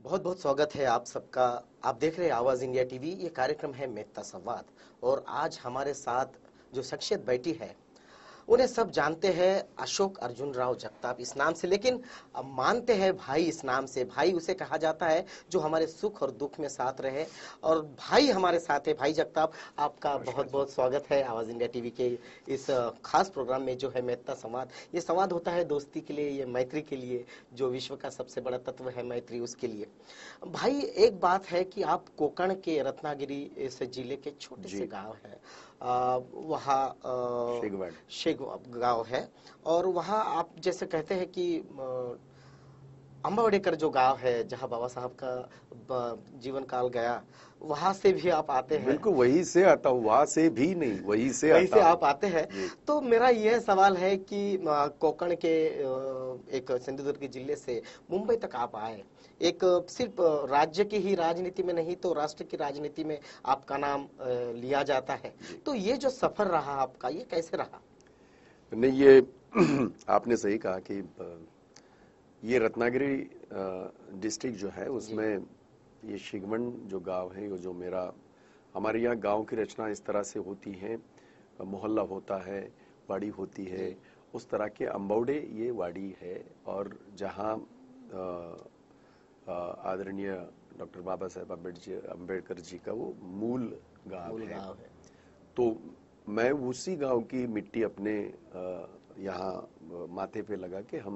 बहुत बहुत स्वागत है आप सबका। आप देख रहे हैं आवाज इंडिया टीवी। ये कार्यक्रम है मेहता संवाद और आज हमारे साथ जो शख्सियत बैठी है उन्हें सब जानते हैं, अशोक अर्जुन राव जगताप इस नाम से, लेकिन अब मानते हैं भाई इस नाम से। भाई उसे कहा जाता है जो हमारे सुख और दुख में साथ रहे, और भाई हमारे साथ है। भाई जगताप, आपका बहुत बहुत स्वागत है आवाज इंडिया टीवी के इस खास प्रोग्राम में जो है मेहता संवाद। ये संवाद होता है दोस्ती के लिए, ये मैत्री के लिए, जो विश्व का सबसे बड़ा तत्व है मैत्री, उसके लिए। भाई एक बात है कि आप कोकण के रत्नागिरी इस जिले के छोटे से गांव है, वहाँ शेग गांव है, और वहाँ आप जैसे कहते हैं कि अम्बावडेकर जो गांव है जहाँ बाबा साहब का जीवन काल गया, वहां से भी आप आते हैं। बिल्कुल वहीं से आता हूँ, वहां से भी नहीं, वहीं से आप आते हैं। तो मेरा यह सवाल है कि कोकण के एक सिंधुदुर्ग जिले से मुंबई तक आप आए, एक सिर्फ राज्य की ही राजनीति में नहीं तो राष्ट्र की राजनीति में आपका नाम लिया जाता है। तो ये जो सफर रहा आपका, ये कैसे रहा? नहीं, ये आपने सही कहा कि ये रत्नागिरी डिस्ट्रिक्ट जो है उसमें ये शिगमन जो गांव है, ये जो हमारे यहाँ गांव की रचना इस तरह से होती है, मोहल्ला होता है, वाड़ी होती है, उस तरह के अम्बावडे ये वाड़ी है। और जहाँ आदरणीय डॉक्टर बाबा साहेब अम्बेडकर जी का वो मूल गांव है। तो मैं उसी गांव की मिट्टी अपने यहाँ माथे पे लगा के हम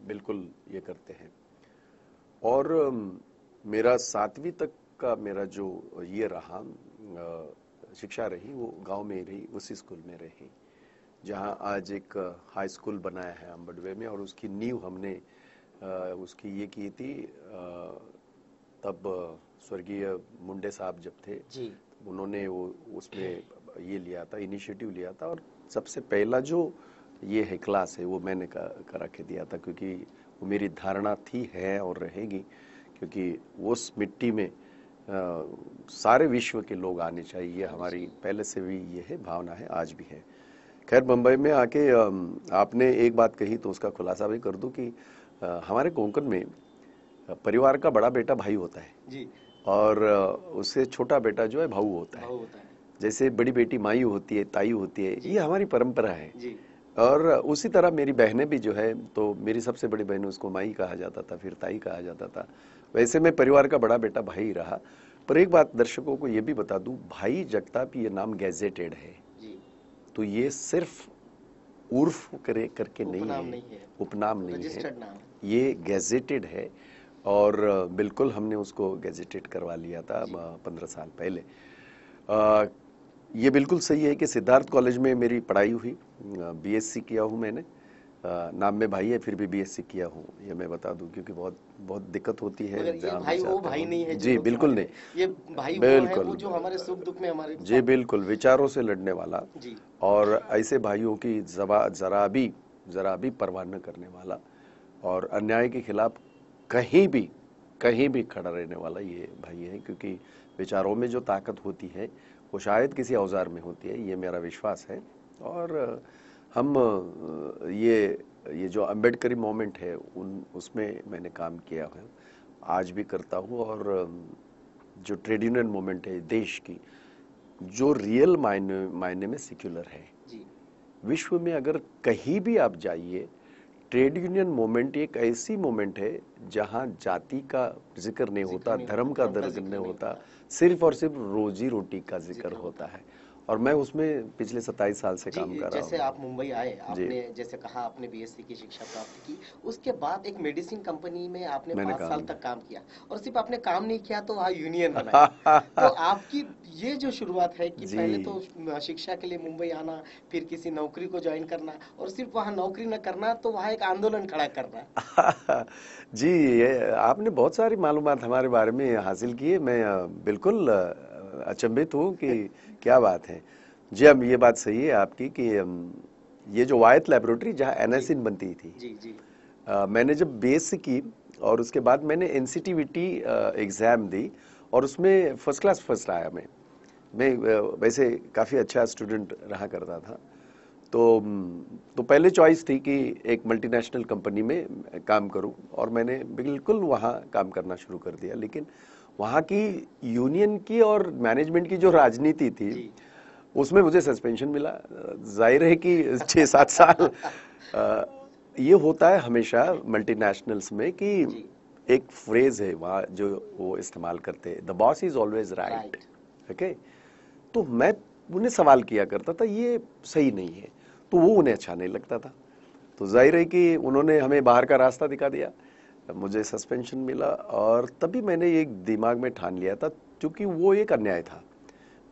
बिल्कुल ये करते हैं। और मेरा 7वीं तक का मेरा जो ये रहा शिक्षा रही, वो गांव में रही, उसी स्कूल में रही जहां आज एक हाई स्कूल बनाया है अम्बडवे में। और उसकी नींव हमने उसकी ये की थी तब स्वर्गीय मुंडे साहब जब थे जी, उन्होंने वो उसमें ये लिया था, इनिशिएटिव लिया था। और सबसे पहला जो ये है क्लास है वो मैंने करा के दिया था, क्योंकि वो मेरी धारणा थी, है और रहेगी, क्योंकि उस मिट्टी में सारे विश्व के लोग आने चाहिए, ये हमारी पहले से भी ये है, भावना है, आज भी है। खैर, मुंबई में आके आपने एक बात कही तो उसका खुलासा भी कर दूं कि हमारे कोंकण में परिवार का बड़ा बेटा भाई होता है जी, और उससे छोटा बेटा जो है भाऊ होता है। जैसे बड़ी बेटी माई होती है, ताई होती है, ये हमारी परंपरा है जी। और उसी तरह मेरी बहनें भी जो है, तो मेरी सबसे बड़ी बहन, उसको माई कहा जाता था, फिर ताई कहा जाता था। वैसे मैं परिवार का बड़ा बेटा भाई रहा। पर एक बात दर्शकों को ये भी बता दूं, भाई जगताप ये नाम गैजेटेड है जी। तो ये सिर्फ उर्फ करके नहीं है, उपनाम नहीं है, ये गैजेटेड है। और बिल्कुल हमने उसको गैजेटेड करवा लिया था 15 साल पहले। ये बिल्कुल सही है कि सिद्धार्थ कॉलेज में मेरी पढ़ाई हुई, बीएससी किया हूँ मैंने। नाम में भाई है फिर भी बीएससी किया हूँ, ये मैं बता दूं, क्योंकि बहुत बहुत दिक्कत होती है। ये भाई वो भाई नहीं है जी, बिल्कुल नहीं, ये भाई वो है वो जो हमारे सुख दुख में हमारे जी बिल्कुल विचारों से लड़ने वाला जी। और ऐसे भाइयों की जरा भी परवाह न करने वाला, और अन्याय के खिलाफ कहीं भी खड़ा रहने वाला ये भाई है। क्योंकि विचारों में जो ताकत होती है वो शायद किसी औजार में होती है, ये मेरा विश्वास है। और हम ये जो अम्बेडकरी मोमेंट है उसमें मैंने काम किया है, आज भी करता हूँ। और जो ट्रेड यूनियन मोमेंट है देश की, जो रियल मायने में सेक्युलर है जी। विश्व में अगर कहीं भी आप जाइए, ट्रेड यूनियन मोमेंट एक ऐसी मोमेंट है जहां जाति का जिक्र नहीं होता, धर्म का जिक्र नहीं होता, सिर्फ और सिर्फ रोजी रोटी का जिक्र होता है। और मैं उसमें पिछले 27 साल से काम कर रहा हूँ। जैसे आप मुंबई आए, आपने जैसे कहा आपने बीएससी की शिक्षा प्राप्त की, उसके बाद एक मेडिसिन कंपनी में आपने 5 साल तक काम किया, और सिर्फ आपने काम नहीं किया तो वहाँ यूनियन बनाया। तो आपकी ये जो शुरुआत है कि पहले तो शिक्षा के लिए मुंबई आना, फिर किसी नौकरी को ज्वाइन करना, और सिर्फ वहाँ नौकरी न करना तो वहाँ एक आंदोलन खड़ा करना। जी, आपने बहुत सारी मालूमात हमारे बारे में हासिल की है। मैं बिल्कुल अचंभित हूँ कि क्या बात है जी। अब ये बात सही है आपकी कि ये जो वायत लेबोरेटरी जहाँ एनासिन बनती थी जी। मैंने जब बीएससी की और उसके बाद मैंने एनसीटीवीटी एग्जाम दी और उसमें फर्स्ट क्लास आया। मैं वैसे काफ़ी अच्छा स्टूडेंट रहा करता था। तो पहले चॉइस थी कि एक मल्टीनेशनल कंपनी में काम करूं और मैंने बिल्कुल वहां काम करना शुरू कर दिया। लेकिन वहां की यूनियन की और मैनेजमेंट की जो राजनीति थी उसमें मुझे सस्पेंशन मिला। जाहिर है कि 6-7 साल ये होता है हमेशा मल्टीनेशनल्स में कि एक फ्रेज है वहाँ जो वो इस्तेमाल करते हैं, the boss is always right. Okay, तो मैं उन्हें सवाल किया करता था ये सही नहीं है, तो वो उन्हें अच्छा नहीं लगता था। तो जाहिर है कि उन्होंने हमें बाहर का रास्ता दिखा दिया, मुझे सस्पेंशन मिला। और तभी मैंने एक दिमाग में ठान लिया था, क्योंकि वो एक अन्याय था।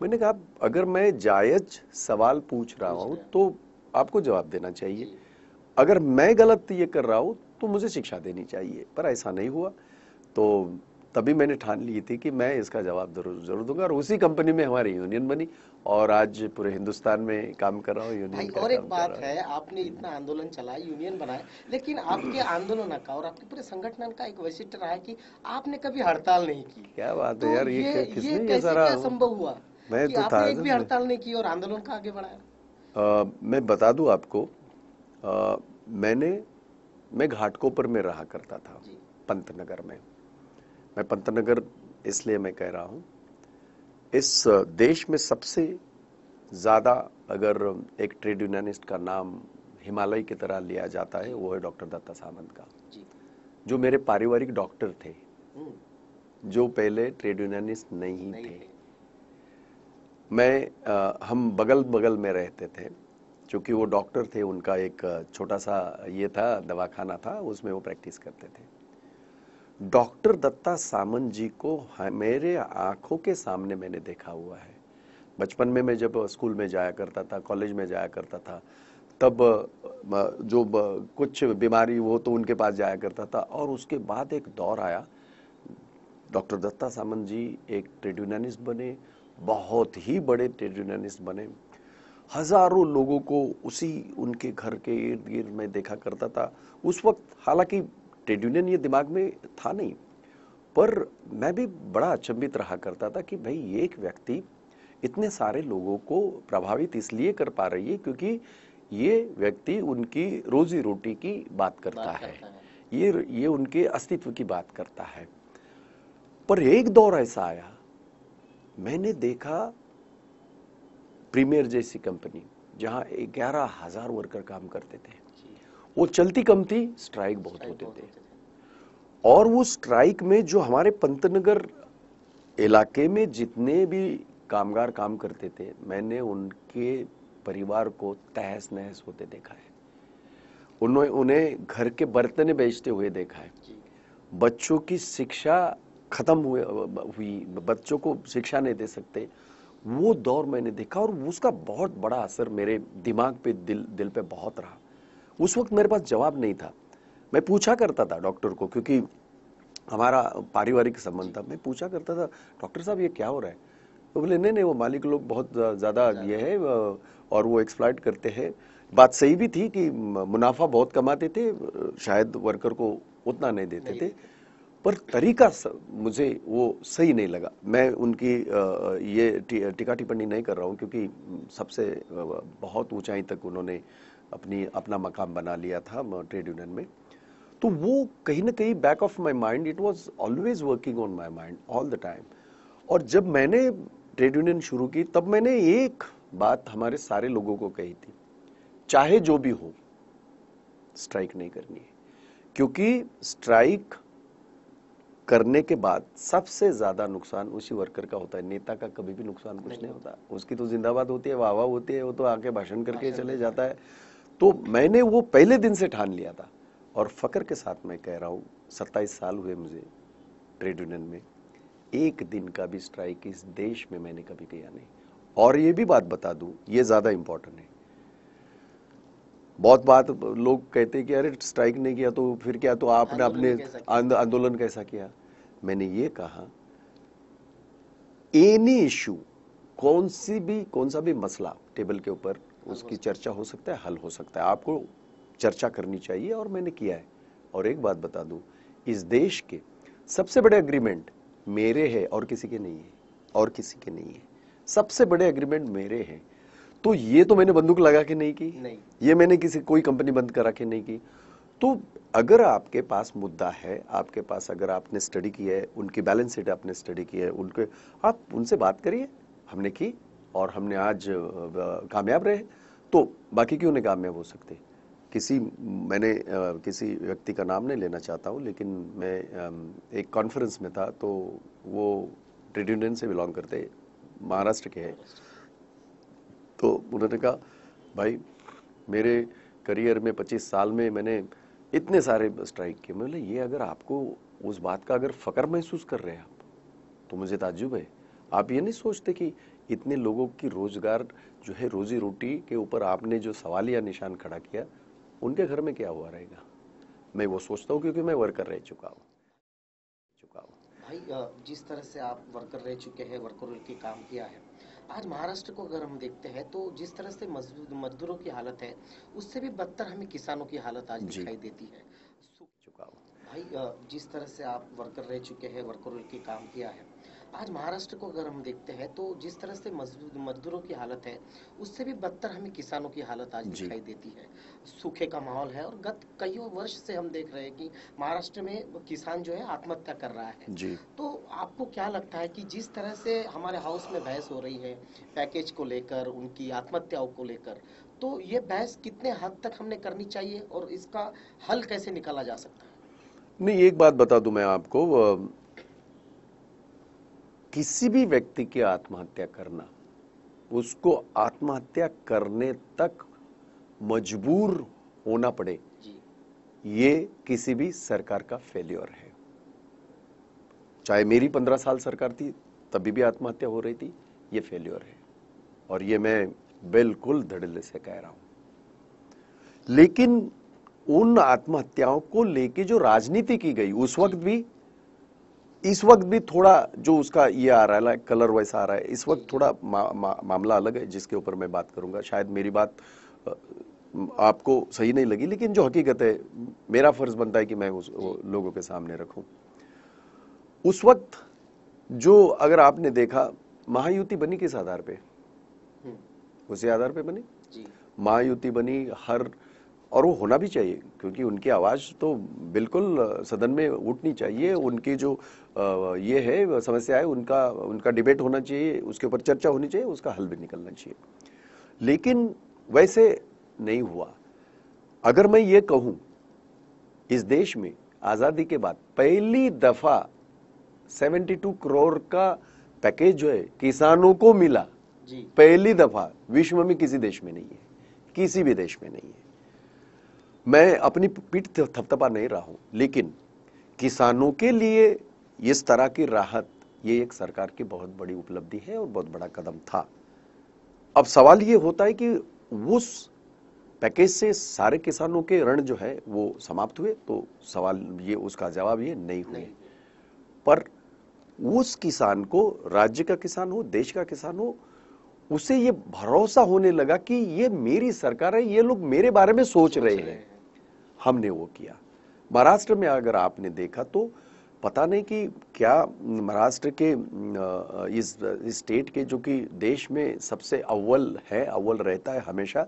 मैंने कहा अगर मैं जायज सवाल पूछ रहा हूँ तो आपको जवाब देना चाहिए, अगर मैं गलत ये कर रहा हूँ तो मुझे शिक्षा देनी चाहिए। पर ऐसा नहीं हुआ, तो तभी मैंने ठान ली थी कि मैं इसका जवाब जरूर दूंगा। और उसी कंपनी में हमारी यूनियन बनी और आज पूरे हिंदुस्तान में काम कर रहा हूँ यूनियन का। और एक बात है, आपने इतना आंदोलन चलाया, यूनियन बनाए, लेकिन आपके आंदोलन का और आपके पूरे संगठन का एक वैशिष्ट्य रहा है कि आपने कभी हड़ताल नहीं की। क्या बात तो है यार, ये किसने कैसे सारा क्या संभव हुआ मैं कि तो आपने एक भी हड़ताल नहीं की और आंदोलन का आगे बढ़ाया? मैं बता दूं आपको, मैं घाटकोपर में रहा करता था, पंतनगर में। मैं पंतनगर इसलिए मैं कह रहा हूं, इस देश में सबसे ज्यादा अगर एक ट्रेड यूनियनिस्ट का नाम हिमालय की तरह लिया जाता है वो है डॉक्टर दत्ता सामंत का, जो मेरे पारिवारिक डॉक्टर थे, जो पहले ट्रेड यूनियनिस्ट नहीं थे। हम बगल बगल में रहते थे, क्योंकि वो डॉक्टर थे, उनका एक छोटा सा ये था, दवाखाना था, उसमें वो प्रैक्टिस करते थे। डॉक्टर दत्ता सामंत जी को मेरे आंखों के सामने मैंने देखा हुआ है। बचपन में मैं जब स्कूल में जाया करता था, कॉलेज में जाया करता था, तब जो कुछ बीमारी वो तो उनके पास जाया करता था। और उसके बाद एक दौर आया, डॉक्टर दत्ता सामंत जी एक ट्रेड यूनियनिस्ट बने, बहुत ही बड़े ट्रेड यूनियनिस्ट बने। हजारों लोगों को उसी उनके घर के इर्द गिर्द में देखा करता था। उस वक्त हालांकि ट्रेड यूनियन ये दिमाग में था नहीं, पर मैं भी बड़ा अचंभित रहा करता था कि भाई एक व्यक्ति इतने सारे लोगों को प्रभावित इसलिए कर पा रही है क्योंकि ये व्यक्ति उनकी रोजी रोटी की बात करता है, ये उनके अस्तित्व की बात करता है। पर एक दौर ऐसा आया, मैंने देखा प्रीमियर जैसी कंपनी जहां 11,000 वर्कर काम करते थे, वो चलती कम थी, स्ट्राइक बहुत होते थे। और वो स्ट्राइक में जो हमारे पंतनगर इलाके में जितने भी कामगार काम करते थे, मैंने उनके परिवार को तहस नहस होते देखा है। उन्हें घर के बर्तन बेचते हुए देखा है, बच्चों की शिक्षा खत्म हुई, बच्चों को शिक्षा नहीं दे सकते, वो दौर मैंने देखा। और उसका बहुत बड़ा असर मेरे दिमाग पे, दिल पे बहुत रहा। उस वक्त मेरे पास जवाब नहीं था। मैं पूछा करता था डॉक्टर को, क्योंकि हमारा पारिवारिक संबंध था। मैं पूछा करता था, डॉक्टर साहब ये क्या हो रहा है? तो बोले नहीं, वो मालिक लोग बहुत ज्यादा ये है और वो एक्सप्लॉइट करते हैं। बात सही भी थी कि मुनाफा बहुत कमाते थे, शायद वर्कर को उतना नहीं देते थे, पर तरीका मुझे वो सही नहीं लगा। मैं उनकी ये टीका टिप्पणी नहीं कर रहा हूँ, क्योंकि सबसे बहुत ऊंचाई तक उन्होंने अपना मकाम बना लिया था ट्रेड यूनियन में। तो वो कहीं ना कहीं back of my mind, it was always working on my mind all the time. और जब मैंने ट्रेड यूनियन शुरू की, तब मैंने एक बात हमारे सारे लोगों को कही थी, चाहे जो भी हो स्ट्राइक नहीं करनी है। क्योंकि स्ट्राइक करने के बाद सबसे ज्यादा नुकसान उसी वर्कर का होता है, नेता का कभी भी नुकसान कुछ नहीं होता। उसकी तो जिंदाबाद होती है, वाह वाह होती है, वो तो आके भाषण करके चले जाता है। तो मैंने वो पहले दिन से ठान लिया था, और फक्र के साथ मैं कह रहा हूँ 27 साल हुए मुझे ट्रेड यूनियन में, एक दिन का भी स्ट्राइक इस देश में मैंने कभी किया नहीं। और ये भी बात बता दूं, ये ज्यादा इंपॉर्टेंट है। बहुत बात लोग कहते हैं कि अरे स्ट्राइक नहीं किया तो फिर क्या, तो आपने अपने आंदोलन कैसा किया? मैंने ये कहा, एनी इश्यू, कौन सा भी मसला टेबल के ऊपर, उसकी चर्चा हो सकता है, हल हो सकता है, आपको चर्चा करनी चाहिए, और मैंने किया है। और एक बात बता दूं, इस देश के सबसे बड़े एग्रीमेंट मेरे हैं और किसी के नहीं है, और किसी के नहीं है। सबसे बड़े एग्रीमेंट मेरे हैं। तो ये तो मैंने बंदूक लगा के नहीं की, नहीं। ये मैंने किसी कोई कंपनी बंद करा के नहीं की। तो अगर आपके पास मुद्दा है, आपके पास अगर आपने स्टडी की है, उनकी बैलेंस शीट आपने स्टडी की है, उनके आप उनसे बात करिए। हमने की और हमने आज कामयाब रहे, तो बाकी क्यों नहीं कामयाब हो सकते। मैंने किसी व्यक्ति का नाम नहीं लेना चाहता हूँ, लेकिन मैं एक कॉन्फ्रेंस में था, तो वो ट्रेड यूनियन से बिलोंग करते, महाराष्ट्र के हैं। तो उन्होंने कहा, भाई मेरे करियर में 25 साल में मैंने इतने सारे स्ट्राइक किए। मैं बोला, ये अगर आपको उस बात का अगर फक्र महसूस कर रहे हैं आप, तो मुझे ताज्जुब है। आप ये नहीं सोचते कि इतने लोगों की रोजगार जो है, रोजी रोटी के ऊपर आपने जो सवालिया निशान खड़ा किया, उनके घर में क्या हुआ रहेगा। मैं वो सोचता हूँ, क्योंकि मैं वर्कर रह चुका हूँ। भाई जिस तरह से आप वर्कर रह चुके हैं, वर्कर की काम किया है, आज महाराष्ट्र को अगर हम देखते हैं तो जिस तरह से मजदूरों की हालत है, उससे भी बदतर हमें किसानों की हालत आज दिखाई देती है। भाई जिस तरह से आप वर्कर रह चुके हैं, वर्कर की काम किया है, आज महाराष्ट्र को अगर हम देखते हैं तो जिस तरह से मजदूरों की हालत है, उससे भी बदतर हमें किसानों की हालत आज दिखाई देती है। सूखे का माहौल है और गत कई वर्ष से हम देख रहे हैं कि महाराष्ट्र में किसान जो है आत्महत्या कर रहा है जी। तो आपको क्या लगता है कि जिस तरह से हमारे हाउस में बहस हो रही है पैकेज को लेकर, उनकी आत्महत्याओं को लेकर, तो ये बहस कितने हद तक हमने करनी चाहिए और इसका हल कैसे निकाला जा सकता है? नहीं, एक बात बता दूं मैं आपको, किसी भी व्यक्ति की आत्महत्या करना, उसको आत्महत्या करने तक मजबूर होना पड़े, ये किसी भी सरकार का फेल्योर है। चाहे मेरी 15 साल सरकार थी, तभी भी आत्महत्या हो रही थी, ये फेल्योर है, और ये मैं बिल्कुल धड़ल्ले से कह रहा हूं। लेकिन उन आत्महत्याओं को लेके जो राजनीति की गई उस वक्त भी, इस वक्त भी थोड़ा जो उसका ये आ रहा है, कलर वैसा आ रहा है। इस वक्त थोड़ा मामला अलग है, जिसके ऊपर मैं बात करूंगा। शायद मेरी बात आपको सही नहीं लगी, लेकिन जो हकीकत है, मेरा फर्ज बनता है कि मैं उस लोगों के सामने रखूं। उस वक्त जो, अगर आपने देखा, महायुति बनी किस आधार पे? उसी आधार पे बनी। महायुति बनी और वो होना भी चाहिए, क्योंकि उनकी आवाज तो बिल्कुल सदन में उठनी चाहिए। उनकी जो ये है समस्या है, उनका डिबेट होना चाहिए, उसके ऊपर चर्चा होनी चाहिए, उसका हल भी निकलना चाहिए। लेकिन वैसे नहीं हुआ। अगर मैं ये कहूं, इस देश में आजादी के बाद पहली दफा 72 करोड़ का पैकेज जो है किसानों को मिला, पहली दफा विश्व में किसी देश में नहीं है, किसी भी देश में नहीं है। मैं अपनी पीठ थपथपा नहीं रहा हूं, लेकिन किसानों के लिए इस तरह की राहत, ये एक सरकार की बहुत बड़ी उपलब्धि है और बहुत बड़ा कदम था। अब सवाल ये होता है कि उस पैकेज से सारे किसानों के ऋण जो है वो समाप्त हुए, तो सवाल ये, उसका जवाब ये नहीं हुए। पर उस किसान को, राज्य का किसान हो, देश का किसान हो, उसे ये भरोसा होने लगा कि ये मेरी सरकार है, ये लोग मेरे बारे में सोच रहे हैं। हमने वो किया। महाराष्ट्र में अगर आपने देखा तो पता नहीं कि क्या महाराष्ट्र के इस स्टेट के, जो कि देश में सबसे अव्वल है, अव्वल रहता है हमेशा,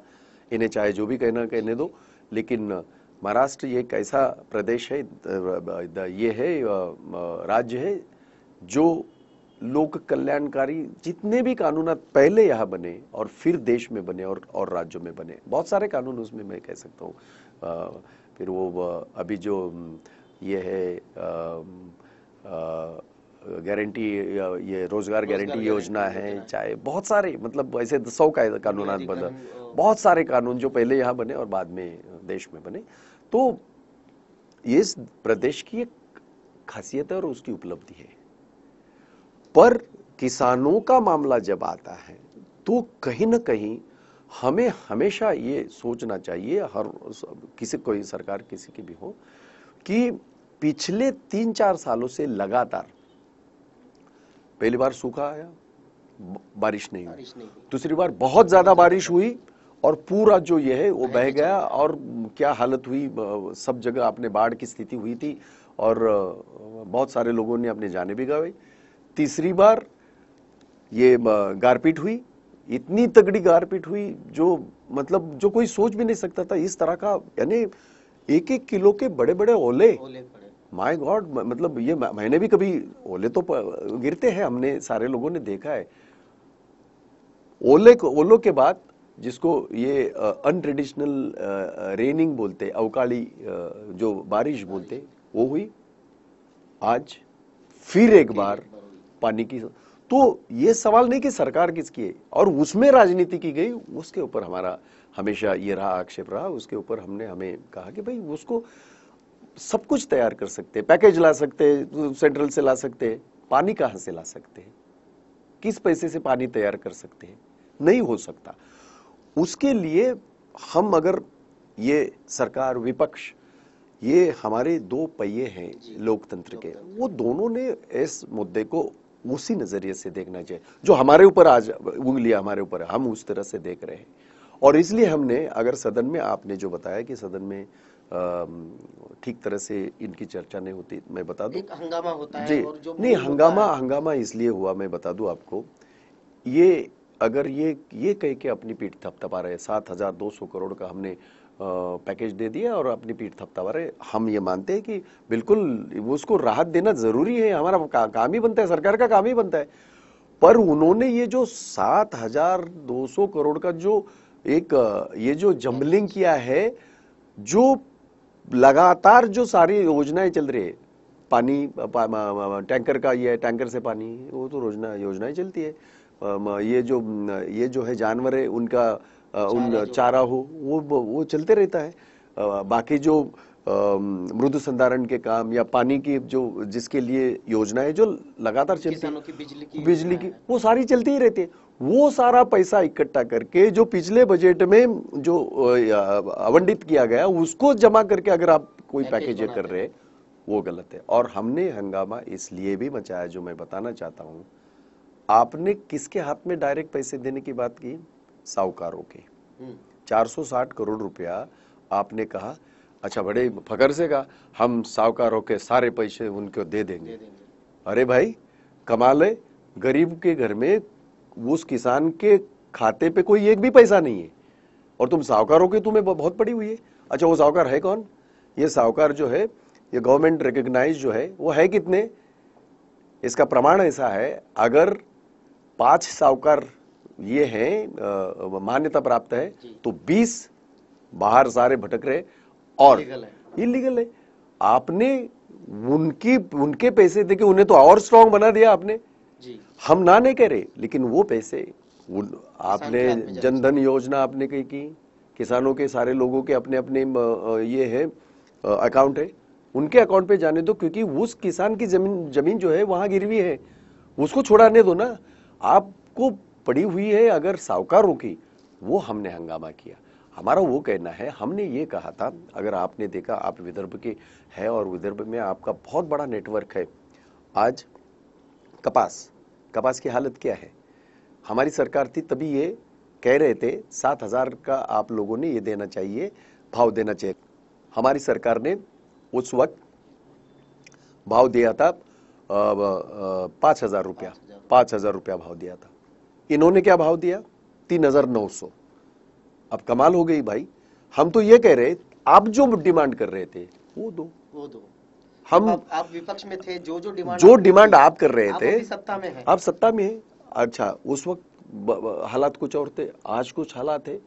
इन्हें चाहे जो भी कहने दो, लेकिन महाराष्ट्र ये एक ऐसा प्रदेश है, ये है राज्य है जो लोक कल्याणकारी जितने भी कानून पहले यहाँ बने और फिर देश में बने और राज्यों में बने, बहुत सारे कानून उसमें मैं कह सकता हूँ। फिर वो अभी जो ये है गारंटी, ये रोजगार गारंटी योजना है, चाहे बहुत सारे, मतलब ऐसे 100 कानून बदल, बहुत सारे कानून जो पहले यहाँ बने और बाद में देश में बने। तो ये इस प्रदेश की एक खासियत है और उसकी उपलब्धि है। पर किसानों का मामला जब आता है तो कहीं ना कहीं हमें हमेशा ये सोचना चाहिए, हर किसी, कोई सरकार किसी की भी हो, कि पिछले 3-4 सालों से लगातार, पहली बार सूखा आया, बारिश नहीं हुई, दूसरी बार बहुत ज्यादा बारिश हुई और पूरा जो ये है वो बह गया, और क्या हालत हुई, सब जगह आपने बाढ़ की स्थिति हुई थी और बहुत सारे लोगों ने अपने जाने भी गंवाई। तीसरी बार ये गारपीट हुई, इतनी तगड़ी गारपीट हुई जो मतलब जो कोई सोच भी नहीं सकता था इस तरह का, यानी 1-1 किलो के बड़े बड़े ओले पड़े। माय गॉड, मतलब ये मैंने भी कभी ओले तो गिरते हैं, हमने सारे लोगों ने देखा है। ओलों के बाद जिसको ये अनट्रेडिशनल रेनिंग बोलते, अवकाली जो बारिश बोलते, वो हुई। आज फिर एक बार पानी की। तो ये सवाल नहीं कि सरकार किसकी है और उसमें राजनीति की गई, उसके ऊपर हमारा हमेशा ये रहा, आक्षेप रहा। उसके ऊपर हमें कहा कि भाई उसको सब कुछ तैयार कर सकते हैं, पैकेज ला सकते हैं, सेंट्रल से ला सकते हैं, पानी कहां से ला सकते हैं, किस पैसे से पानी तैयार कर सकते हैं, नहीं हो सकता। उसके लिए हम अगर ये सरकार विपक्ष, ये हमारे दो पहिए हैं लोकतंत्र के, वो दोनों ने इस मुद्दे को उसी नजरिए से देखना चाहिए जो हमारे ऊपर आज उंगलियां हमारे ऊपर है, हम उस तरह से देख रहे हैं। और इसलिए हमने, अगर सदन में आपने जो बताया कि सदन में ठीक तरह से इनकी चर्चा नहीं होती, मैं बता दूं, एक हंगामा होता है जी, और जो नहीं, हंगामा इसलिए हुआ, मैं बता दूं आपको, ये अगर ये कह के अपनी पीठ थपथपा रहे, 7,200 करोड़ का हमने पैकेज दे दिया और अपनी पीठ थपथपा रहे, हम ये मानते हैं कि बिल्कुल उसको राहत देना जरूरी है, हमारा काम ही बनता है, सरकार का काम ही बनता है। पर उन्होंने ये जो 7,200 करोड़ का जो एक ये जो जंबलिंग किया है, जो लगातार जो सारी योजनाएं चल रही है, पानी टैंकर का, ये टैंकर से पानी, वो तो योजनाएं चलती है। ये जो है जानवर है उनका उन चारा हो, वो चलते रहता है। बाकी जो मृदु संधारण के काम या पानी की जो जिसके लिए योजनाएं जो लगातार चलती है, बिजली की वो सारी चलती ही रहती है। वो सारा पैसा इकट्ठा करके जो पिछले बजट में जो आवंटित किया गया उसको जमा करके अगर आप कोई पैकेज कर रहे हैं, वो गलत है। और हमने हंगामा इसलिए भी मचाया, जो मैं बताना चाहता हूं, आपने किसके हाथ में डायरेक्ट पैसे देने की बात की? साहूकारों के 460 करोड़ रुपया आपने कहा, अच्छा बड़े फकर से कहा हम साहूकारों के सारे पैसे उनको दे देंगे। अरे भाई कमाल है, गरीब के घर में उस किसान के खाते पे कोई एक भी पैसा नहीं है और तुम साहूकारों की तुम्हें बहुत पड़ी हुई है। अच्छा वो साहूकार है कौन? ये साहूकार जो है, ये गवर्नमेंट रिकॉग्नाइज जो है, वो है कितने? इसका प्रमाण ऐसा है, अगर 5 साहूकार ये हैं मान्यता प्राप्त है, तो 20 बाहर सारे भटक रहे और इलीगल है। आपने उनके पैसे देके उन्हें तो और स्ट्रांग बना दिया आपने जी। हम ना नहीं कह रहे, लेकिन वो पैसे आपने जनधन योजना आपने कही की, किसानों के सारे लोगों के अपने अपने ये है अकाउंट है, उनके अकाउंट पे जाने दो, क्योंकि उस किसान की जमीन जो है वहां गिरवी है, उसको छुड़ाने दो ना। आपको पड़ी हुई है अगर साहूकारों की, वो हमने हंगामा किया। हमारा वो कहना है, हमने ये कहा था, अगर आपने देखा, आप विदर्भ के है और विदर्भ में आपका बहुत बड़ा नेटवर्क है। आज कपास की हालत क्या है? हमारी सरकार थी तभी ये कह रहे थे 7,000 का आप लोगों ने ये देना चाहिए, भाव देना चाहिए। हमारी सरकार ने उस वक्त भाव दिया था 5,000 रुपया, 5,000 रुपया भाव दिया था। इन्होंने क्या भाव दिया? 3,900। अब कमाल हो गई भाई। हम तो ये कह रहे, आप जो डिमांड कर रहे थे वो दो। हम आप विपक्ष में थे, जो डिमांड आप कर रहे थे, सत्ता में है, आप सत्ता में है। अच्छा उस वक्त हालात कुछ और थे, आज कुछ हालात है।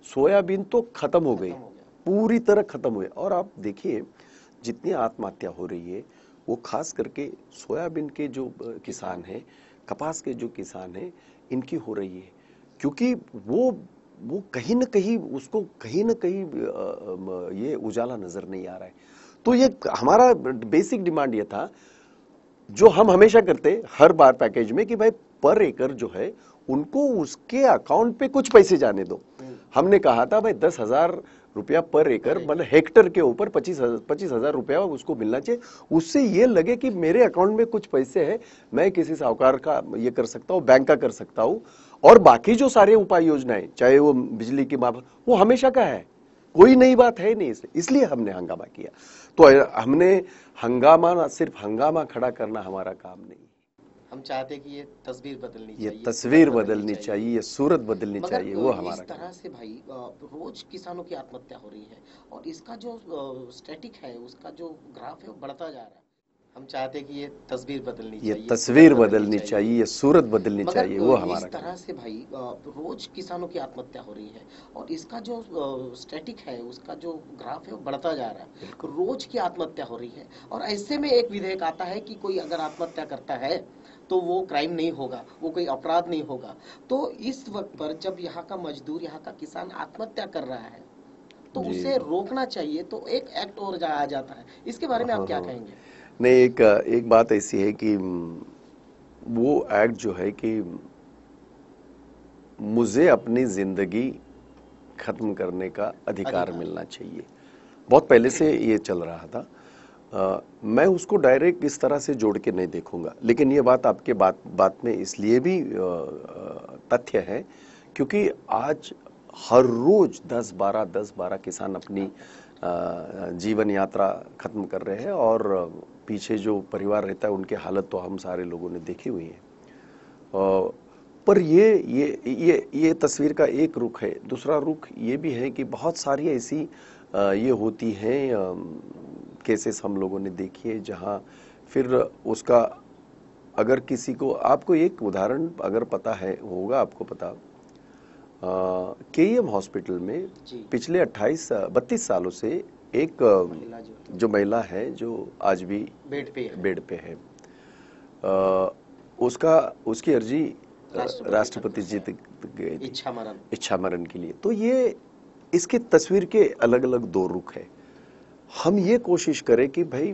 सोयाबीन तो खत्म हो गई, पूरी तरह खत्म हुए। और आप देखिए जितनी आत्महत्या हो रही है, वो खास करके सोयाबीन के जो किसान हैं, कपास के जो किसान हैं, इनकी हो रही है, क्योंकि वो कहीं न कहीं उसको कहीं न कहीं ये उजाला नजर नहीं आ रहा है। तो ये हमारा बेसिक डिमांड ये था, जो हम हमेशा करते हर बार पैकेज में, कि भाई पर एकड़ जो है उनको उसके अकाउंट पे कुछ पैसे जाने दो। हमने कहा था भाई 10,000 रुपया पर एकड़, मतलब हेक्टर के ऊपर 25,000 रुपया उसको मिलना चाहिए। उससे ये लगे कि मेरे अकाउंट में कुछ पैसे हैं, मैं किसी साहूकार का ये कर सकता हूँ, बैंक का कर सकता हूँ। और बाकी जो सारे उपाय योजनाएं, चाहे वो बिजली की माफ, वो हमेशा का है, कोई नई बात है नहीं। इसलिए हमने हंगामा किया। तो हमने हंगामा, सिर्फ हंगामा खड़ा करना हमारा काम नहीं। हम चाहते हैं कि ये तस्वीर बदलनी ये चाहिए, तस्वीर सूरत बदलनी चाहिए, ये सूरत बदलनी मगर चाहिए, वो इस हमारा तरह से भाई रोज किसानों की आत्महत्या हो रही है और इसका जो स्टैटिक है, उसका जो ग्राफ है वो बढ़ता जा रहा है। हम चाहते हैं कि ये तस्वीर बदलनी ये चाहिए, तस्वीर सूरत बदलनी चाहिए, ये सूरत बदलनी मगर चाहिए, वो इस हमारा तरह से भाई रोज किसानों की आत्महत्या हो रही है और इसका जो स्टैटिक है, उसका जो ग्राफ है वो बढ़ता जा रहा है। रोज की आत्महत्या हो रही है और ऐसे में एक विधेयक आता है कि कोई अगर आत्महत्या करता है तो वो क्राइम नहीं होगा, वो कोई अपराध नहीं होगा। तो इस वक्त पर जब यहाँ का मजदूर, यहाँ का किसान आत्महत्या कर रहा है तो जी। उसे रोकना चाहिए, तो एक एक्ट और आ जाता है। इसके बारे में आप हाँ क्या हाँ कहेंगे? नहीं, एक बात ऐसी है कि वो एक्ट जो है कि मुझे अपनी जिंदगी खत्म करने का अधिकार मिलना चाहिए, बहुत पहले से ये चल रहा था। मैं उसको डायरेक्ट इस तरह से जोड़ के नहीं देखूंगा, लेकिन ये बात आपके बात में इसलिए भी तथ्य है क्योंकि आज हर रोज 10-12 किसान अपनी जीवन यात्रा खत्म कर रहे हैं और पीछे जो परिवार रहता है उनकी हालत तो हम सारे लोगों ने देखी हुई है। पर ये तस्वीर का एक रुख है। दूसरा रुख ये भी है कि बहुत सारी ऐसी ये होती हैं केसेस हम लोगों ने देखी है जहां फिर उसका अगर किसी को, आपको एक उदाहरण अगर पता है होगा, आपको पता केईएम हॉस्पिटल में पिछले 32 सालों से एक जो महिला है जो आज भी बेड पे है, उसकी अर्जी राष्ट्रपति जी तक गई थी इच्छा मरण के लिए। तो ये इसके तस्वीर के अलग अलग दो रुख है। हम ये कोशिश करें कि भाई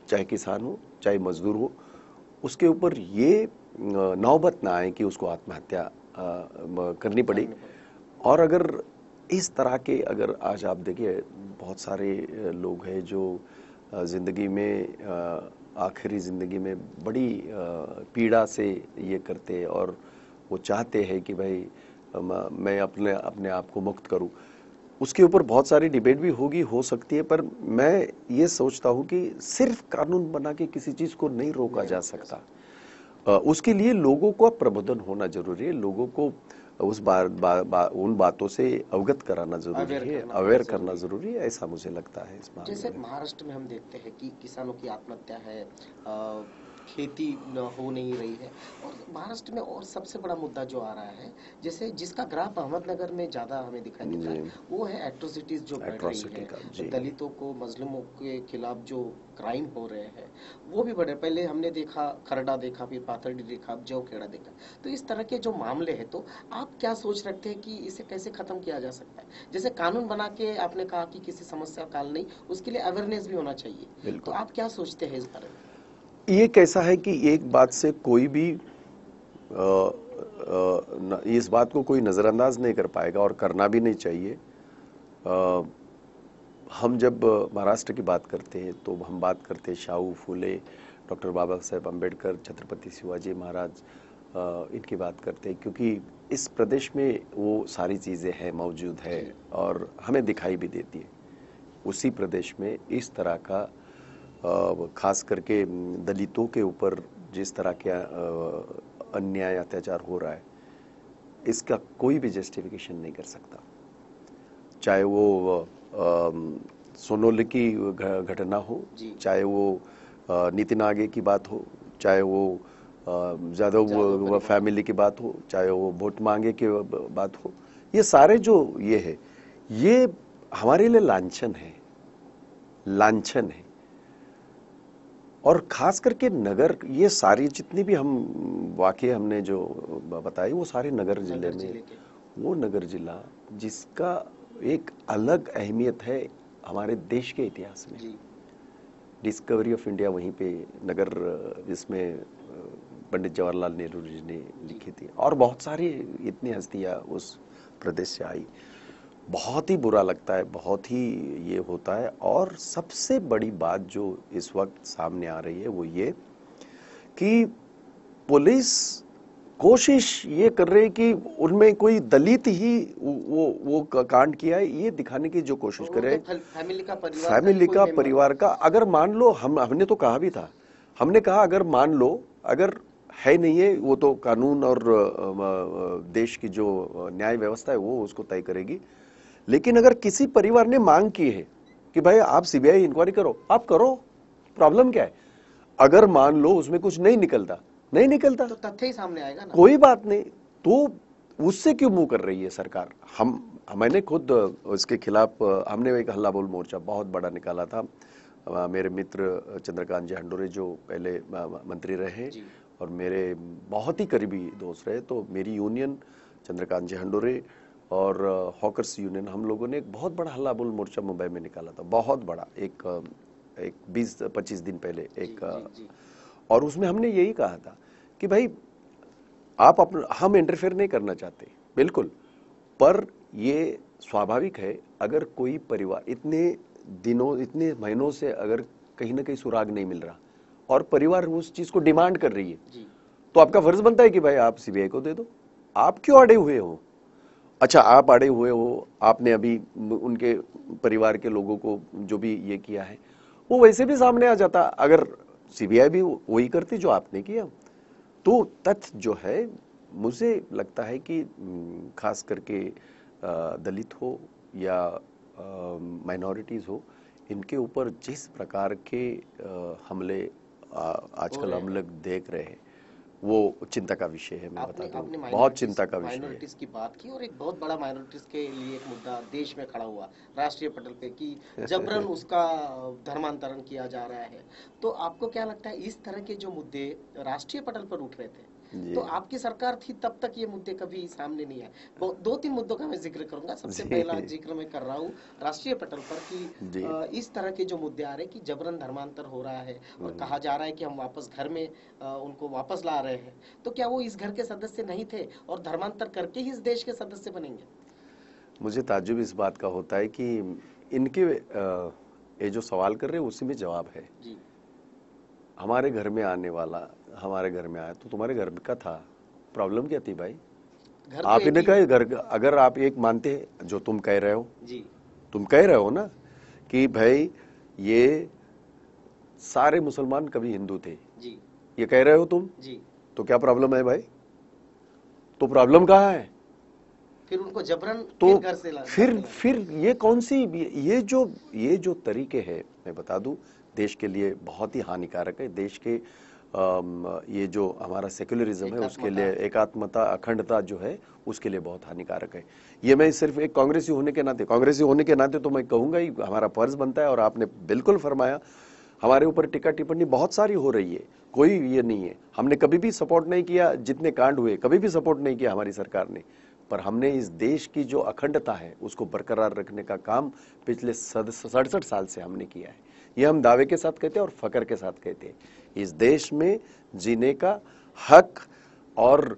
चाहे किसान हो चाहे मजदूर हो, उसके ऊपर ये नौबत ना आए कि उसको आत्महत्या करनी पड़ी। और अगर इस तरह के, अगर आज आप देखिए बहुत सारे लोग हैं जो जिंदगी में आखिरी जिंदगी में बड़ी पीड़ा से ये करते हैं और वो चाहते हैं कि भाई मैं अपने आप को मुक्त करूं। उसके ऊपर बहुत सारी डिबेट भी हो सकती है, पर मैं ये सोचता हूं कि सिर्फ कानून बना के किसी चीज को नहीं रोका जा सकता। उसके लिए लोगों का प्रबोधन होना जरूरी है, लोगों को उन बातों से अवगत कराना जरूरी है, अवेयर करना जरूरी है, ऐसा मुझे लगता है इस मामले में। जैसे महाराष्ट्र में हम देखते हैं कि किसानों की आत्महत्या है, खेती हो नहीं रही है, और महाराष्ट्र में और सबसे बड़ा मुद्दा जो आ रहा है, जैसे जिसका ग्राफ अहमदनगर में ज्यादा हमें दिखाई देता है, वो है एट्रोसिटीज जो बढ़ रही है, दलितों को, मजलूमों के खिलाफ जो क्राइम हो रहे हैं वो भी बढ़े। पहले हमने देखा खरड़ा देखा, फिर पाथरडी देखा, अब जौखेड़ा देखा। तो इस तरह के जो मामले हैं, तो आप क्या सोच रखते हैं कि इसे कैसे खत्म किया जा सकता है? जैसे कानून बना के आपने कहा कि किसी समस्या का हल नहीं, उसके लिए अवेयरनेस भी होना चाहिए, तो आप क्या सोचते हैं इस बारे में? ये कैसा है कि एक बात से कोई भी इस बात को कोई नजरअंदाज नहीं कर पाएगा और करना भी नहीं चाहिए। हम जब महाराष्ट्र की बात करते हैं तो हम बात करते हैं शाहू फूले, डॉक्टर बाबा साहेब अम्बेडकर, छत्रपति शिवाजी महाराज, इनकी बात करते हैं क्योंकि इस प्रदेश में वो सारी चीज़ें हैं, मौजूद है और हमें दिखाई भी देती है। उसी प्रदेश में इस तरह का खास करके दलितों के ऊपर जिस तरह के अन्याय अत्याचार हो रहा है, इसका कोई भी जस्टिफिकेशन नहीं कर सकता। चाहे वो सोनोली की घटना हो, चाहे वो नितिन आगे की बात हो, चाहे वो जाधव फैमिली की बात हो, चाहे वो वोट मांगे की बात हो, ये सारे जो ये है, ये हमारे लिए लांछन है। और खास करके नगर, ये सारी जितनी भी हम वाकये हमने जो बताए वो सारे नगर जिले में, वो नगर जिला जिसका एक अलग अहमियत है हमारे देश के इतिहास में। डिस्कवरी ऑफ इंडिया वहीं पे नगर, जिसमें पंडित जवाहरलाल नेहरू जी ने लिखी थी, और बहुत सारी इतनी हस्तियां उस प्रदेश से आई। बहुत ही बुरा लगता है, बहुत ही ये होता है। और सबसे बड़ी बात जो इस वक्त सामने आ रही है वो ये कि पुलिस कोशिश ये कर रही है कि उनमें कोई दलित ही वो कांड किया है, ये दिखाने की जो कोशिश कर रहे हैं। फैमिली का परिवार का, अगर मान लो, हमने तो कहा भी था, हमने कहा अगर मान लो अगर है नहीं है, वो तो कानून और देश की जो न्याय व्यवस्था है वो उसको तय करेगी। लेकिन अगर किसी परिवार ने मांग की है कि भाई आप सीबीआई इंक्वायरी करो, आप करो, प्रॉब्लम क्या है? अगर मान लो उसमें कुछ नहीं निकलता, नहीं निकलता तो तथ्य ही सामने आएगा ना, कोई बात नहीं। तो उससे क्यों मुंह कर रही है सरकार? मैंने खुद उसके खिलाफ हमने एक हल्ला बोल मोर्चा बहुत बड़ा निकाला था। मेरे मित्र चंद्रकांत जी हंडोरे जो पहले मंत्री रहे और मेरे बहुत ही करीबी दोस्त रहे, तो मेरी यूनियन चंद्रकांत जी हंडोरे और हॉकर्स यूनियन, हम लोगों ने एक बहुत बड़ा हल्ला बोल मोर्चा मुंबई में निकाला था, बहुत बड़ा, एक 20-25 दिन पहले और उसमें हमने यही कहा था कि भाई हम इंटरफेयर नहीं करना चाहते बिल्कुल, पर ये स्वाभाविक है अगर कोई परिवार इतने दिनों इतने महीनों से अगर कहीं ना कहीं सुराग नहीं मिल रहा और परिवार उस चीज को डिमांड कर रही है, तो आपका फर्ज बनता है कि भाई आप सीबीआई को दे दो। आप क्यों अड़े हुए हो? अच्छा, आप अड़े हुए हो, आपने अभी उनके परिवार के लोगों को जो भी ये किया है वो वैसे भी सामने आ जाता अगर सीबीआई भी वही करती जो आपने किया। तो तथ्य जो है, मुझे लगता है कि खास करके दलित हो या माइनॉरिटीज हो, इनके ऊपर जिस प्रकार के हमले आजकल हम लोग देख रहे हैं वो चिंता का विषय है। मैं बता दूं, बहुत चिंता का विषय है। माइनॉरिटीज की बात की और एक बहुत बड़ा माइनॉरिटीज के लिए एक मुद्दा देश में खड़ा हुआ राष्ट्रीय पटल पे कि जबरन उसका धर्मांतरण किया जा रहा है। तो आपको क्या लगता है इस तरह के जो मुद्दे राष्ट्रीय पटल पर उठ रहे थे, तो आपकी सरकार थी तब तक ये मुद्दे कभी सामने नहीं आए? 2-3 मुद्दों का मैं जिक्र करूंगा। सबसे पहला जिक्र मैं कर रहा हूँ राष्ट्रीय पटल पर कि इस तरह के जो मुद्दे आ रहे हैं कि जबरन धर्मांतर हो रहा है और कहा जा रहा है कि हम वापस घर में उनको वापस ला रहे हैं, तो क्या वो इस घर के सदस्य नहीं थे और धर्मांतर करके ही इस देश के सदस्य बनेंगे? मुझे ताज्जुब इस बात का होता है कि इनके ये जो सवाल कर रहे हैं उसी में जवाब है। हमारे घर में आने वाला हमारे घर में आया तो तुम्हारे घर का था, प्रॉब्लम क्या थी भाई? आप इन्हें कहे घर, अगर आप एक मानते हैं जो तुम कह रहे हो तुम कह रहे हो ना कि भाई ये सारे मुसलमान कभी हिंदू थे, ये कह रहे हो तुम, तो क्या प्रॉब्लम है भाई? तो प्रॉब्लम कहाँ है? फिर उनको जबरन तो घर से फिर ये कौन सी ये जो तरीके हैं, मैं बता दूं, देश के लिए बहुत ही हानिकारक है। देश के ये जो हमारा सेक्युलरिज्म है उसके लिए, एकात्मता, अखंडता जो है उसके लिए बहुत हानिकारक है। ये मैं सिर्फ एक कांग्रेसी होने के नाते तो मैं कहूंगा ही, हमारा फर्ज बनता है। और आपने बिल्कुल फरमाया, हमारे ऊपर टीका टिप्पणी बहुत सारी हो रही है, कोई ये नहीं है, हमने कभी भी सपोर्ट नहीं किया, जितने कांड हुए कभी भी सपोर्ट नहीं किया हमारी सरकार ने, पर हमने इस देश की जो अखंडता है उसको बरकरार रखने का काम पिछले 67 साल से हमने किया है। ये हम दावे के साथ कहते हैं और फकर के साथ कहते हैं। इस देश में जीने का हक और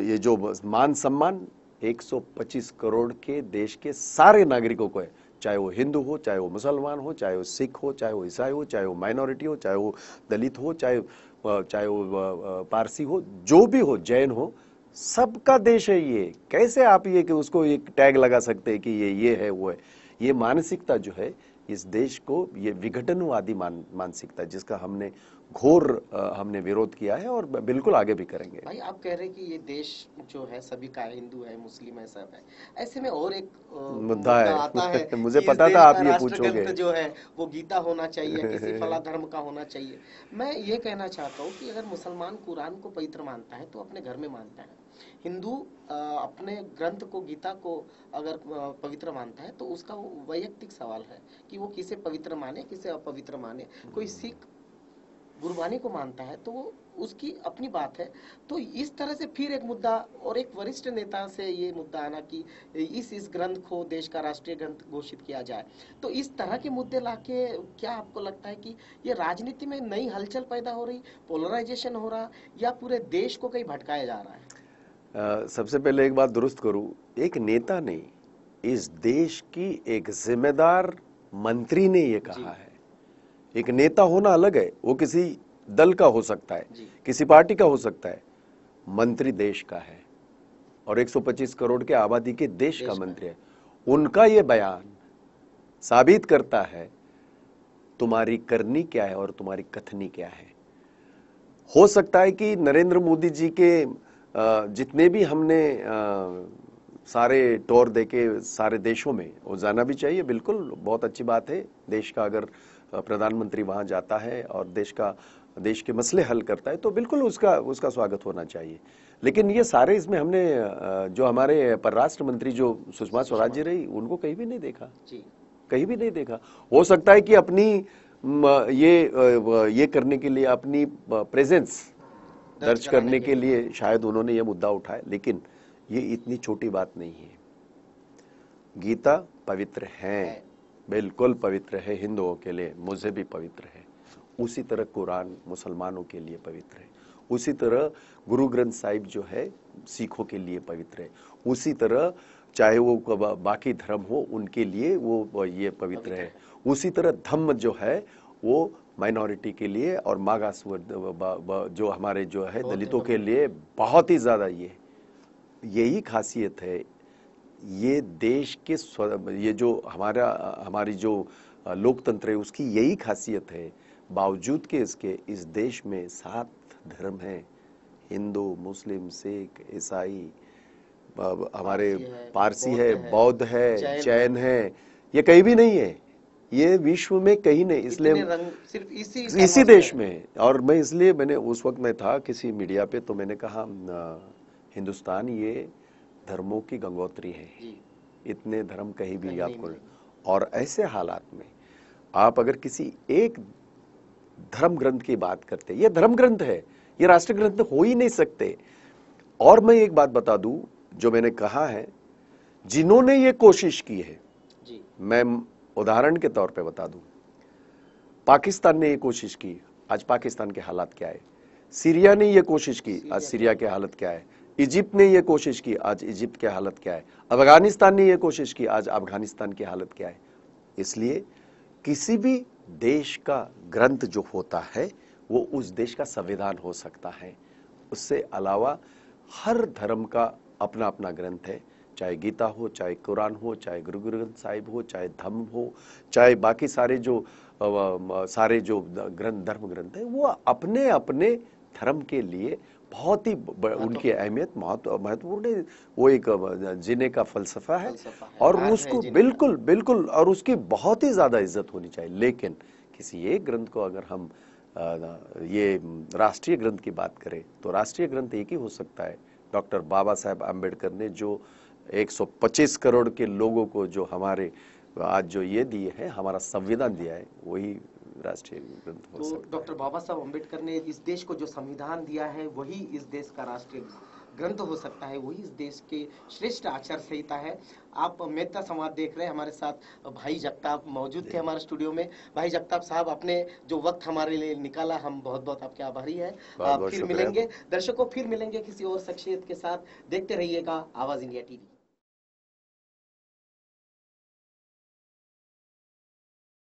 ये जो मान सम्मान 125 करोड़ के देश के सारे नागरिकों को है, चाहे वो हिंदू हो, चाहे वो मुसलमान हो, चाहे वो सिख हो, चाहे वो ईसाई हो, चाहे वो माइनॉरिटी हो, चाहे वो दलित हो, चाहे वो पारसी हो, जो भी हो, जैन हो, सबका देश है ये। कैसे आप ये कि उसको एक टैग लगा सकते हैं कि ये है वो है? ये मानसिकता जो है इस देश को, ये विघटनवादी मानसिकता जिसका हमने घोर हमने विरोध किया है और बिल्कुल आगे भी करेंगे। भाई आप कह रहे हैं कि ये देश जो है सभी का है, हिंदू है, मुस्लिम है, सब है। ऐसे में और एक मुद्दा आता है मुझे पता था आप ये पूछोगे, जो है वो गीता होना चाहिए, किसी फला धर्म का होना चाहिए। मैं ये कहना चाहता हूँ कि अगर मुसलमान कुरान को पवित्र मानता है तो अपने घर में मानता है, हिंदू अपने ग्रंथ को, गीता को अगर पवित्र मानता है तो उसका वो वैयक्तिक सवाल है कि वो किसे पवित्र माने, किसे अपवित्र माने। कोई सिख गुरबानी को मानता है तो वो उसकी अपनी बात है। तो इस तरह से फिर एक मुद्दा और एक वरिष्ठ नेता से ये मुद्दा आना कि इस ग्रंथ को देश का राष्ट्रीय ग्रंथ घोषित किया जाए, तो इस तरह के मुद्दे लाके क्या आपको लगता है कि ये राजनीति में नई हलचल पैदा हो रही, पोलराइजेशन हो रहा, या पूरे देश को कहीं भटकाया जा रहा है? सबसे पहले एक बात दुरुस्त करूं, एक नेता नहीं, इस देश की एक जिम्मेदार मंत्री ने ये कहा है। एक नेता होना अलग है, वो किसी दल का हो सकता है, किसी पार्टी का हो सकता है, मंत्री देश का है और 125 करोड़ के आबादी के देश का मंत्री है। उनका ये बयान साबित करता है तुम्हारी करनी क्या है और तुम्हारी कथनी क्या है। हो सकता है कि नरेंद्र मोदी जी के जितने भी हमने सारे टूर देके सारे देशों में वो जाना भी चाहिए, बिल्कुल बहुत अच्छी बात है। देश का अगर प्रधानमंत्री वहां जाता है और देश के मसले हल करता है तो बिल्कुल उसका स्वागत होना चाहिए। लेकिन ये सारे इसमें हमने जो हमारे परराष्ट्र मंत्री जो सुषमा स्वराज जी रही, उनको कहीं भी नहीं देखा जी, कहीं भी नहीं देखा। हो सकता है कि अपनी ये करने के लिए, अपनी प्रेजेंस दर्ज करने के लिए शायद उन्होंने ये मुद्दा उठाया, लेकिन ये इतनी छोटी बात नहीं है। गीता पवित्र है, बिल्कुल पवित्र है हिंदुओं के लिए, मुझे भी पवित्र है। उसी तरह कुरान मुसलमानों के लिए पवित्र है, उसी तरह गुरु ग्रंथ साहिब जो है सिखों के लिए पवित्र है, उसी तरह चाहे वो बाकी धर्म हो उनके लिए वो ये पवित्र है। उसी तरह धम्म जो है वो माइनॉरिटी के लिए और मागास जो हमारे जो है दलितों के लिए बहुत ही ज्यादा यही खासियत है। ये देश के ये जो हमारी जो लोकतंत्र है उसकी यही खासियत है। बावजूद के इसके इस देश में 7 धर्म हैं, हिंदू, मुस्लिम, सिख, ईसाई, हमारे पारसी है, बौद्ध है, जैन है, ये कहीं भी नहीं है, ये विश्व में कहीं नहीं। इसलिए सिर्फ इसी देश में। और मैं इसलिए मैंने उस वक्त में था किसी मीडिया पे, तो मैंने कहा हिंदुस्तान ये धर्मों की गंगोत्री है, इतने धर्म कहीं भी आपको। और ऐसे हालात में आप अगर किसी एक धर्म ग्रंथ की बात करते, ये धर्म ग्रंथ है, ये राष्ट्र ग्रंथ हो ही नहीं सकते। और मैं एक बात बता दूं, जो मैंने कहा है, जिन्होंने ये कोशिश की है जी, मैं उदाहरण के तौर पे बता दूं, पाकिस्तान ने ये कोशिश की, आज पाकिस्तान के हालात क्या है। सीरिया ने ये कोशिश की, आज सीरिया के हालत क्या है। इजिप्ट ने ये कोशिश की, आज इजिप्ट के हालत क्या है। अफगानिस्तान ने ये कोशिश की, आज अफगानिस्तान की हालत क्या है। इसलिए किसी भी देश का ग्रंथ जो होता है वो उस देश का संविधान हो सकता है। उससे अलावा हर धर्म का अपना अपना ग्रंथ है, चाहे गीता हो, चाहे कुरान हो, चाहे गुरु ग्रंथ साहिब हो, चाहे धम्म हो, चाहे बाकी सारे जो धर्म ग्रंथ है, वो अपने अपने धर्म के लिए बहुत ही उनकी अहमियत महत्वपूर्ण है। वो एक जीने का फलसफा है और उसको बिल्कुल बिल्कुल और उसकी बहुत ही ज्यादा इज्जत होनी चाहिए। लेकिन किसी एक ग्रंथ को अगर हम ये राष्ट्रीय ग्रंथ की बात करें तो राष्ट्रीय ग्रंथ एक ही हो सकता है। डॉक्टर बाबा साहेब आम्बेडकर ने जो 125 करोड़ के लोगों को जो हमारे आज जो ये दिए हैं, हमारा संविधान दिया है, वही राष्ट्रीय ग्रंथ हो सकता है। डॉक्टर बाबा साहब अम्बेडकर ने इस देश को जो संविधान दिया है वही इस देश का राष्ट्रीय ग्रंथ हो सकता है, वही इस देश के श्रेष्ठ आचार संहिता है। आप मेहता संवाद देख रहे हैं, हमारे साथ भाई जगताप मौजूद थे हमारे स्टूडियो में। भाई जगताप साहब, आपने जो वक्त हमारे लिए निकाला, हम बहुत बहुत आपके आभारी हैं। फिर मिलेंगे दर्शकों, फिर मिलेंगे किसी और शख्सियत के साथ। देखते रहिएगा आवाज इंडिया टीवी।